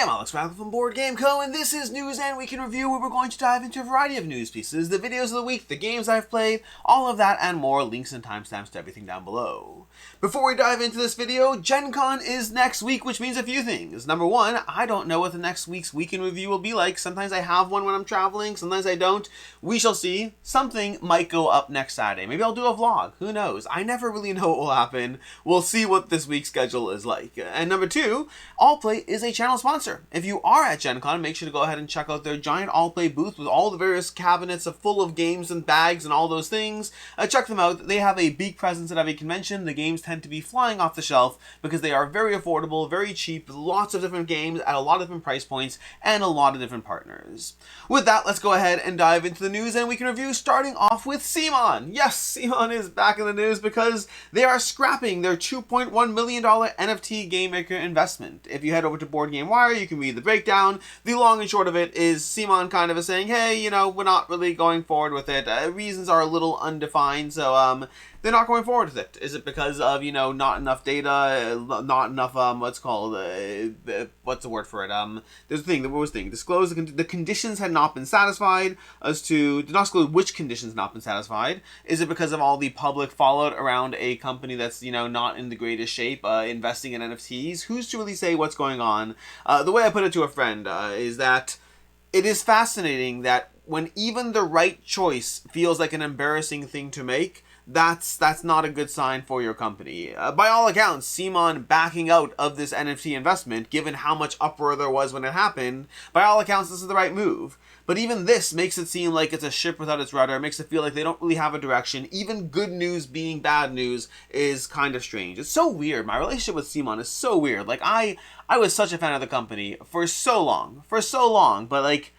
I'm Alex from Board Game Co, and this is News and Week in Review, where we're going to dive into a variety of news pieces, the videos of the week, the games I've played, all of that and more, links and timestamps to everything down below. Before we dive into this video, Gencon is next week, which means a few things. Number one, I don't know what the next week's Week in Review will be like. Sometimes I have one when I'm traveling, sometimes I don't. We shall see. Something might go up next Saturday. Maybe I'll do a vlog. Who knows? I never really know what will happen. We'll see what this week's schedule is like. And number two, Allplay is a channel sponsor. If you are at Gen Con, make sure to go ahead and check out their giant Allplay booth with all the various cabinets full of games and bags and all those things. Check them out. They have a big presence at every convention. The games tend to be flying off the shelf because they are very affordable, very cheap, lots of different games at a lot of different price points and a lot of different partners. With that, let's go ahead and dive into the news and Week in Review, starting off with CMON. Yes, CMON is back in the news because they are scrapping their $2.1 million NFT game maker investment. If you head over to Board Game Wire, you can read the breakdown. The long and short of it is CMON kind of is saying, hey, you know, we're not really going forward with it. Reasons are a little undefined, so they're not going forward with it. Is it because of, you know, not enough data, not enough, what's the word for it? There's a thing, what was the thing? Disclose the conditions had not been satisfied did not disclose which conditions had not been satisfied. Is it because of all the public fallout around a company that's, you know, not in the greatest shape, investing in NFTs? Who's to really say what's going on? The way I put it to a friend is that it is fascinating that when even the right choice feels like an embarrassing thing to make, that's not a good sign for your company. By all accounts, CMON backing out of this NFT investment, given how much uproar there was when it happened, by all accounts, this is the right move. But even this makes it seem like it's a ship without its rudder. It makes it feel like they don't really have a direction. Even good news being bad news is kind of strange. It's so weird. My relationship with CMON is so weird. Like, I was such a fan of the company for so long, but like,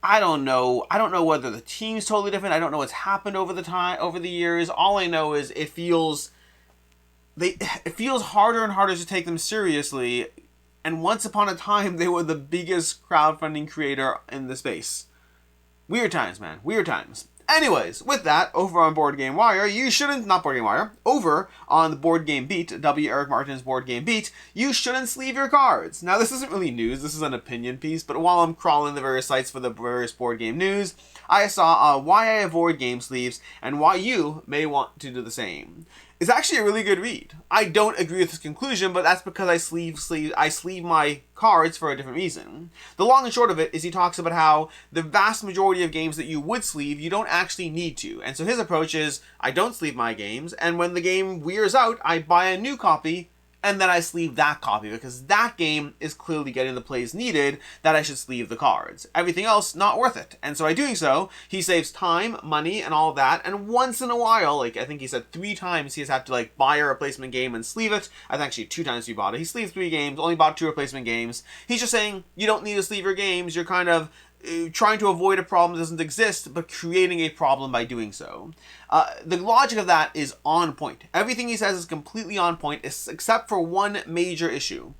I don't know whether the team's totally different. I don't know what's happened over the years. All I know is it feels harder and harder to take them seriously. And once upon a time, they were the biggest crowdfunding creator in the space. Weird times, man. Weird times. Anyways, with that, over on Board Game Wire, over on the Board Game Beat, W. Eric Martin's Board Game Beat, you shouldn't sleeve your cards. Now, this isn't really news, this is an opinion piece, but while I'm crawling the various sites for the various board game news, I saw why I avoid game sleeves and why you may want to do the same. It's actually a really good read. I don't agree with this conclusion, but that's because I sleeve my cards for a different reason. The long and short of it is he talks about how the vast majority of games that you would sleeve, you don't actually need to. And so his approach is, I don't sleeve my games, and when the game wears out, I buy a new copy, and then I sleeve that copy, because that game is clearly getting the plays needed that I should sleeve the cards. Everything else, not worth it. And so by doing so, he saves time, money, and all of that, and once in a while, like I think he said 3 times he has had to like buy a replacement game and sleeve it. I think actually 2 times he bought it. He sleeved 3 games, only bought 2 replacement games. He's just saying, you don't need to sleeve your games, you're kind of trying to avoid a problem that doesn't exist, but creating a problem by doing so. The logic of that is on point. Everything he says is completely on point, except for one major issue.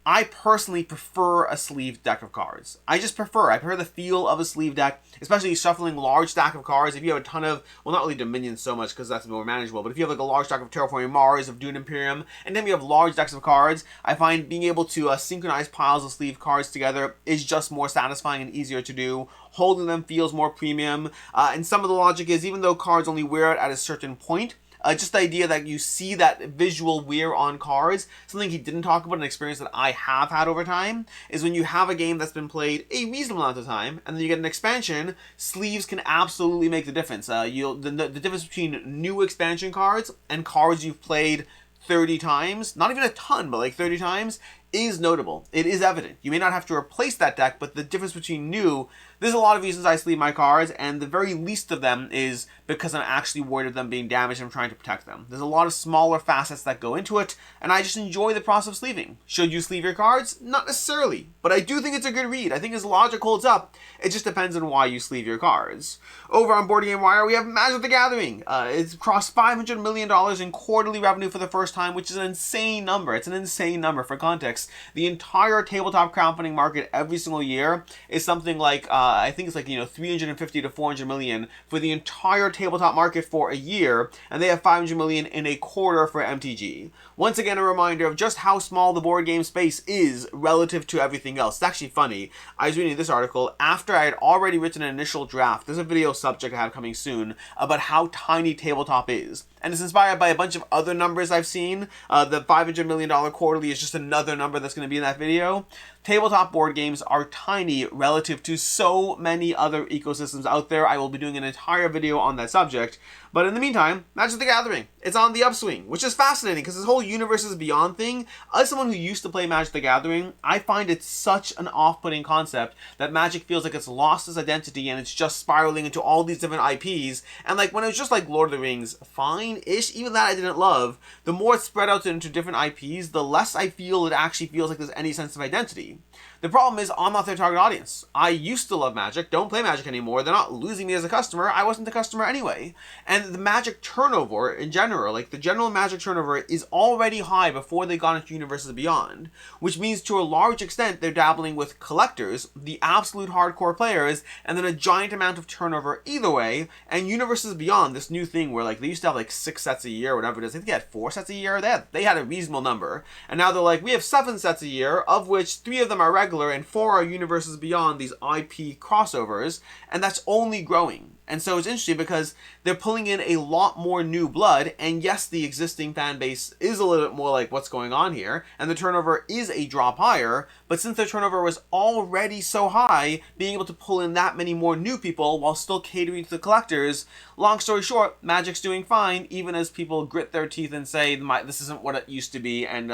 I personally prefer a sleeved deck of cards. I prefer the feel of a sleeved deck, especially shuffling large stack of cards. If you have a ton of, well, not really Dominions so much because that's more manageable, but if you have like a large stack of Terraforming Mars, of Dune Imperium, and then you have large decks of cards, I find being able to synchronize piles of sleeved cards together is just more satisfying and easier to do. Holding them feels more premium, and some of the logic is even though cards only wear out at a certain point, just the idea that you see that visual wear on cards, something he didn't talk about, an experience that I have had over time, is when you have a game that's been played a reasonable amount of time, and then you get an expansion, sleeves can absolutely make the difference. The difference between new expansion cards and cards you've played 30 times, not even a ton, but like 30 times, is notable. It is evident. You may not have to replace that deck, but the difference between new, there's a lot of reasons I sleeve my cards, and the very least of them is because I'm actually worried of them being damaged and I'm trying to protect them. There's a lot of smaller facets that go into it, and I just enjoy the process of sleeving. Should you sleeve your cards? Not necessarily, but I do think it's a good read. I think his logic holds up. It just depends on why you sleeve your cards. Over on Board Game Wire, we have Magic the Gathering. It's crossed $500 million in quarterly revenue for the first time, which is an insane number. It's an insane number. For context, context, the entire tabletop crowdfunding market every single year is something like, I think it's like, 350 to 400 million for the entire tabletop market for a year, and they have 500 million in a quarter for MTG. Once again, a reminder of just how small the board game space is relative to everything else. It's actually funny. I was reading this article after I had already written an initial draft. There's a video subject I have coming soon about how tiny tabletop is. And it's inspired by a bunch of other numbers I've seen. The $500 million quarterly is just another number that's going to be in that video. Tabletop board games are tiny relative to so many other ecosystems out there. I will be doing an entire video on that subject. But in the meantime, Magic the Gathering, it's on the upswing, which is fascinating because this whole Universes Beyond thing, as someone who used to play Magic the Gathering, I find it such an off-putting concept that Magic feels like it's lost its identity and it's just spiraling into all these different IPs. And like when it was just like Lord of the Rings, fine-ish, even that I didn't love, the more it's spread out into different IPs, the less I feel it actually feels like there's any sense of identity. The problem is I'm not their target audience. I used to love Magic, don't play Magic anymore, they're not losing me as a customer, I wasn't the customer anyway. And the Magic turnover in general, like the general Magic turnover is already high before they got into Universes Beyond, which means to a large extent they're dabbling with collectors, the absolute hardcore players, and then a giant amount of turnover either way. And Universes Beyond, this new thing where like they used to have like 6 sets a year or whatever it is, I think they had 4 sets a year, they had a reasonable number, and now they're like, we have 7 sets a year, of which 3 of them are regular and 4 are Universes Beyond, these IP crossovers, and that's only growing. And so it's interesting because they're pulling in a lot more new blood, and yes, the existing fan base is a little bit more like what's going on here, and the turnover is a drop higher, but since their turnover was already so high, being able to pull in that many more new people while still catering to the collectors, long story short, Magic's doing fine, even as people grit their teeth and say, this isn't what it used to be, and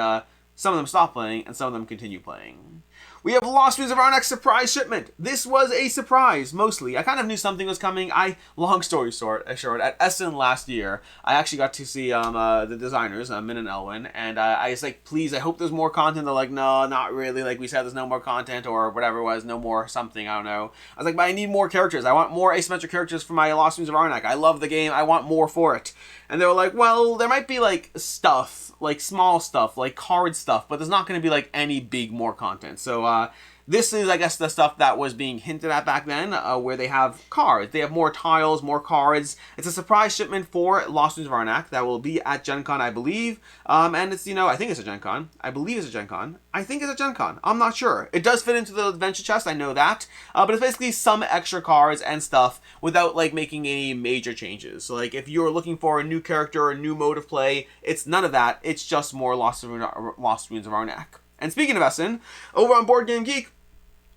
some of them stop playing, and some of them continue playing. We have Lost News of Arnak surprise shipment. This was a surprise, mostly. I kind of knew something was coming. Long story short, at Essen last year, I actually got to see the designers, Min and Elwin, and I was like, please, I hope there's more content. They're like, no, not really. Like we said, there's no more content or whatever it was, no more something, I don't know. I was like, but I need more characters. I want more asymmetric characters for my Lost News of Arnak. I love the game. I want more for it. And they were like, well, there might be like stuff, like small stuff, like card stuff, but there's not going to be like any big more content. So this is, I guess, the stuff that was being hinted at back then, where they have cards. They have more tiles, more cards. It's a surprise shipment for Lost News of Arnak that will be at Gencon, I believe. And it's, I think it's a Gencon. I believe it's a Gencon. I think it's a Gencon. I'm not sure. It does fit into the adventure chest, I know that. But it's basically some extra cards and stuff without, like, making any major changes. So, like, if you're looking for a new character or a new mode of play, it's none of that. It's just more Lost Ruins of Arnak. And speaking of Essen, over on Board Game Geek,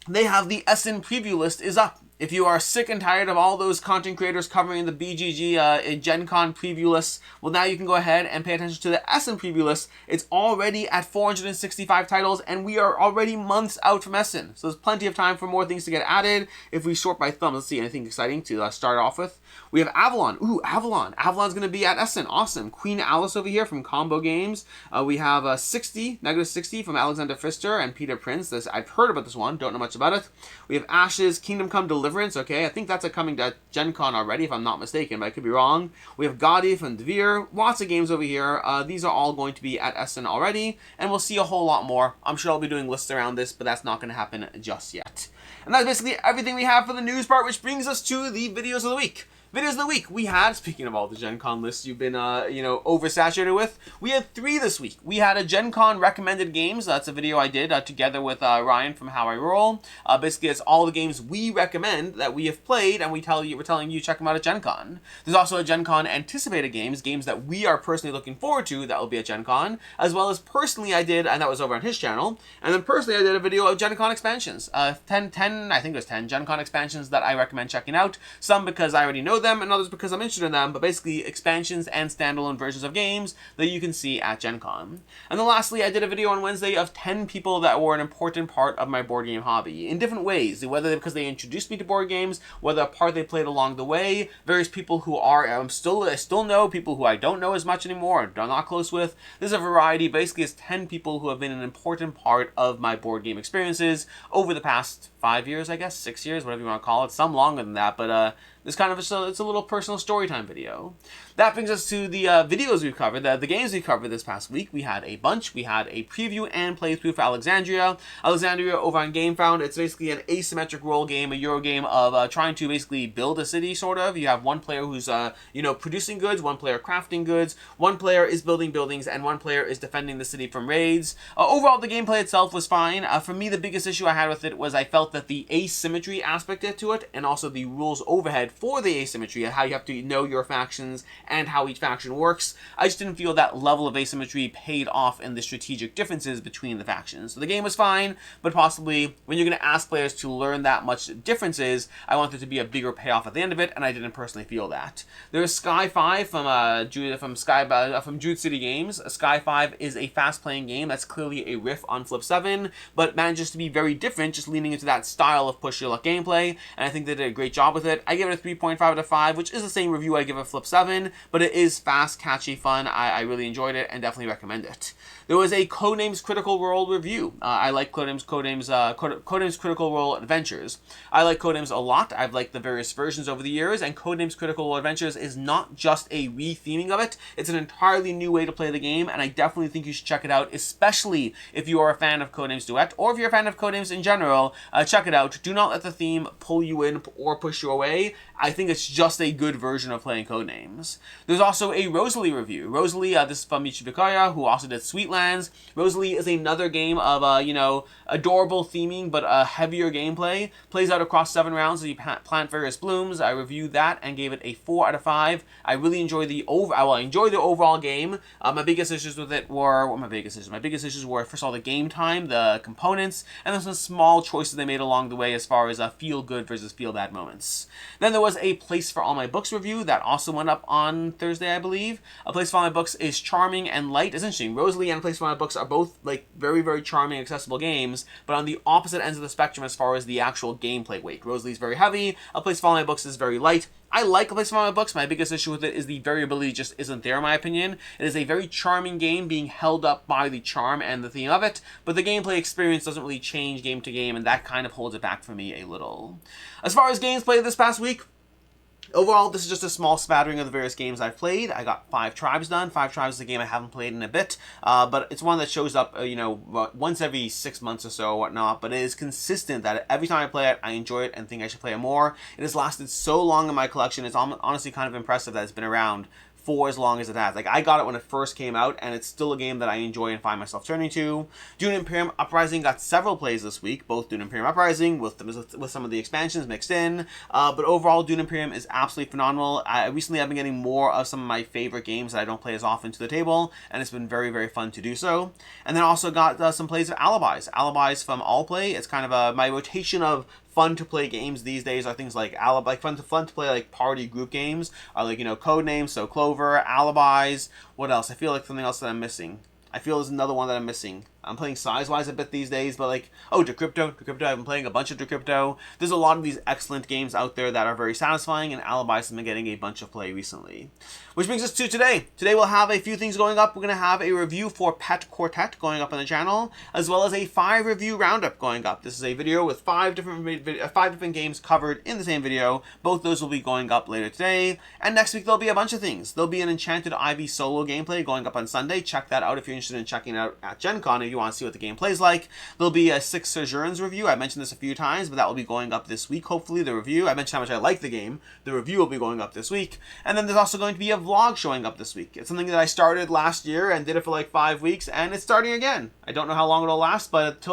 they have the Essen Preview list is up. If you are sick and tired of all those content creators covering the BGG Gen Con preview lists, well, now you can go ahead and pay attention to the Essen preview list. It's already at 465 titles, and we are already months out from Essen. So there's plenty of time for more things to get added. If we sort by thumb, let's see, anything exciting to start off with. We have Avalon. Ooh, Avalon. Avalon's going to be at Essen. Awesome. Queen Alice over here from Combo Games. We have -60 from Alexander Pfister and Peter Prince. I've heard about this one. Don't know much about it. We have Ashes, Kingdom Come Deliverance. Okay, I think that's coming to Gen Con already, if I'm not mistaken, but I could be wrong. We have Gaudi from Devere. Lots of games over here. These are all going to be at Essen already, and we'll see a whole lot more. I'm sure I'll be doing lists around this, but that's not going to happen just yet. And that's basically everything we have for the news part, which brings us to the videos of the week. Videos of the week, we had, speaking of all the Gen Con lists you've been, oversaturated with, we had 3 this week. We had a Gen Con recommended games. That's a video I did together with Ryan from How I Roll. Basically, it's all the games we recommend that we have played, and we're telling you check them out at Gen Con. There's also a Gen Con anticipated games that we are personally looking forward to that will be at Gen Con, as well as personally I did, and that was over on his channel, and then personally I did a video of Gen Con expansions. 10 Gen Con expansions that I recommend checking out. Some because I already know them, and others because I'm interested in them, but basically expansions and standalone versions of games that you can see at Gen Con. And then lastly, I did a video on Wednesday of 10 people that were an important part of my board game hobby, in different ways, whether because they introduced me to board games, whether a part they played along the way, various people who I still know, people who I don't know as much anymore, or I'm not close with. There's a variety. Basically, it's 10 people who have been an important part of my board game experiences over the past 5 years, I guess, 6 years, whatever you want to call it, some longer than that, but it's kind of it's a little personal story time video. That brings us to the videos we've covered, the games we covered this past week. We had a bunch. We had a preview and playthrough for Alexandria. Alexandria over on GameFound. It's basically an asymmetric role game, a Euro game of trying to basically build a city, sort of. You have one player who's, producing goods, one player crafting goods, one player is building buildings, and one player is defending the city from raids. Overall, the gameplay itself was fine. For me, the biggest issue I had with it was I felt that the asymmetry aspect to it, and also the rules overhead for the asymmetry, how you have to know your factions and how each faction works, I just didn't feel that level of asymmetry paid off in the strategic differences between the factions. So the game was fine, but possibly when you're going to ask players to learn that much differences, I want there to be a bigger payoff at the end of it, and I didn't personally feel that. There's Sky 5 from Jude City Games. Sky 5 is a fast-playing game that's clearly a riff on Flip 7, but manages to be very different, just leaning into that style of push your luck gameplay, and I think they did a great job with it. I give it a 3.5 out of 5, which is the same review I give a Flip 7, but it is fast, catchy, fun. I really enjoyed it and definitely recommend it. There was a Codenames Critical Role review. I like Codenames Critical Role Adventures. I like Codenames a lot. I've liked the various versions over the years, and Codenames Critical Role Adventures is not just a re-theming of it. It's an entirely new way to play the game, and I definitely think you should check it out, especially if you are a fan of Codenames Duet, or if you're a fan of Codenames in general. Check it out. Do not let the theme pull you in or push you away. I think it's just a good version of playing Codenames. There's also a Rosalie review. Rosalie, this is from Michibikaya, who also did Sweetlands. Rosalie is another game of, adorable theming, but a heavier gameplay. Plays out across 7 rounds as you plant various blooms. I reviewed that and gave it a 4 out of 5. I really enjoy the overall game. My biggest issues with it were, my biggest issues were, first of all, the game time, the components, and then some small choices they made along the way as far as feel good versus feel bad moments. Then there was a Place for All My Books review that also went up on Thursday, I believe. A Place for All My Books is charming and light. It's interesting. Rosalie and A Place for All My Books are both very, very charming, accessible games, but on the opposite ends of the spectrum as far as the actual gameplay weight. Rosalie is very heavy. A Place for All My Books is very light. I like A Place for All My Books. My biggest issue with it is the variability just isn't there, in my opinion. It is a very charming game being held up by the charm and the theme of it, but the gameplay experience doesn't really change game to game, and that kind of holds it back for me a little. As far as games played this past week, overall, this is just a small smattering of the various games I've played. I got 5 Tribes done. 5 Tribes is a game I haven't played in a bit, but it's one that shows up, once every 6 months or so or whatnot, but it is consistent that every time I play it, I enjoy it and think I should play it more. It has lasted so long in my collection, it's honestly kind of impressive that it's been around for as long as it has. I got it when it first came out, and it's still a game that I enjoy and find myself turning to. Dune Imperium Uprising got several plays this week, both Dune Imperium Uprising with some of the expansions mixed in, but overall Dune Imperium is absolutely phenomenal. Recently I've been getting more of some of my favorite games that I don't play as often to the table, and it's been very, very fun to do so. And then also got some plays of Alibis. Alibis from Allplay. It's kind of my rotation of fun to play games these days are things like fun to play like party group games are Codenames, so Clover, Alibis. What else? I feel like something else that I'm missing. I feel there's another one that I'm missing. I'm playing Size-Wise a bit these days, but Decrypto. I've been playing a bunch of Decrypto. There's a lot of these excellent games out there that are very satisfying, and Alibis has been getting a bunch of play recently. Which brings us to today. Today we'll have a few things going up. We're going to have a review for Pet Quartet going up on the channel, as well as a 5 review roundup going up. This is a video with 5 different games covered in the same video. Both those will be going up later today. And next week there'll be a bunch of things. There'll be an Enchanted Ivy solo gameplay going up on Sunday. Check that out if you're interested in checking it out at Gencon, if you want to see what the game plays like. There'll be a 6 Sojourns review. I mentioned this a few times, but that will be going up this week, hopefully, the review. I mentioned how much I like the game. The review will be going up this week. And then there's also going to be a vlog showing up this week. It's something that I started last year and did it for like 5 weeks, and it's starting again. I don't know how long it'll last, but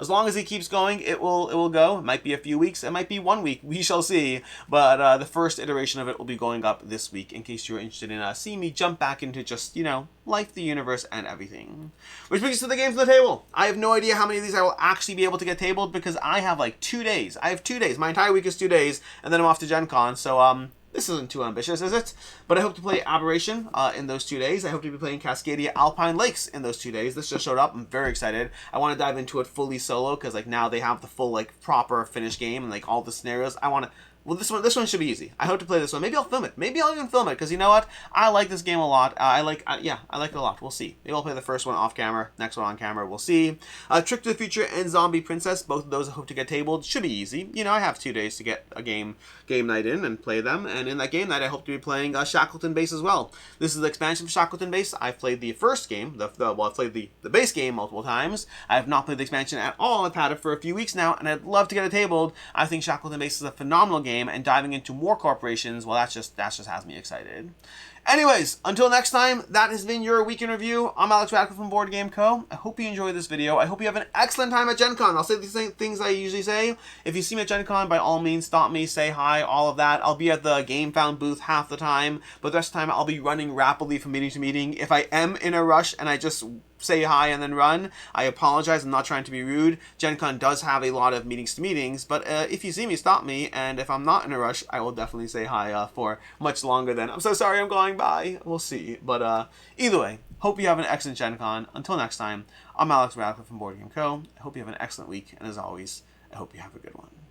as long as it keeps going, it will go. It might be a few weeks. It might be 1 week. We shall see. But the first iteration of it will be going up this week, in case you're interested in seeing me jump back into just, life, the universe, and everything. Which brings us to the games on the table. I have no idea how many of these I will actually be able to get tabled, because I have like 2 days. I have 2 days. My entire week is 2 days, and then I'm off to Gen Con, so this isn't too ambitious, is it? But I hope to play Aberration in those 2 days. I hope to be playing Cascadia Alpine Lakes in those 2 days. This just showed up. I'm very excited. I want to dive into it fully solo, because now they have the full proper finished game and all the scenarios. I want to Well, this one should be easy. I hope to play this one. Maybe I'll film it. Maybe I'll even film it, because you know what? I like this game a lot. I like it a lot. We'll see. Maybe I'll play the first one off camera, next one on camera. We'll see. Trick to the Future and Zombie Princess, both of those I hope to get tabled. Should be easy. You know, I have 2 days to get a game night in and play them, and in that game night, I hope to be playing Shackleton Base as well. This is the expansion for Shackleton Base. I've played the first game, I've played the base game multiple times. I have not played the expansion at all. I've had it for a few weeks now, and I'd love to get it tabled. I think Shackleton Base is a phenomenal game, and diving into more corporations, well, that just has me excited. Anyways, until next time, that has been your week in review. I'm Alex Radcliffe from Board Game Co. I hope you enjoyed this video. I hope you have an excellent time at Gencon. I'll say the same things I usually say. If you see me at Gencon, by all means, stop me, say hi, all of that. I'll be at the GameFound booth half the time, but the rest of the time, I'll be running rapidly from meeting to meeting. If I am in a rush and I just say hi and then run, I apologize. I'm not trying to be rude. Gencon does have a lot of meetings to meetings, but if you see me, stop me, and if I'm not in a rush, I will definitely say hi for much longer than, I'm so sorry, I'm going by. We'll see. But either way, hope you have an excellent Gencon. Until next time, I'm Alex Radcliffe from Board Game Co. I hope you have an excellent week, and as always, I hope you have a good one.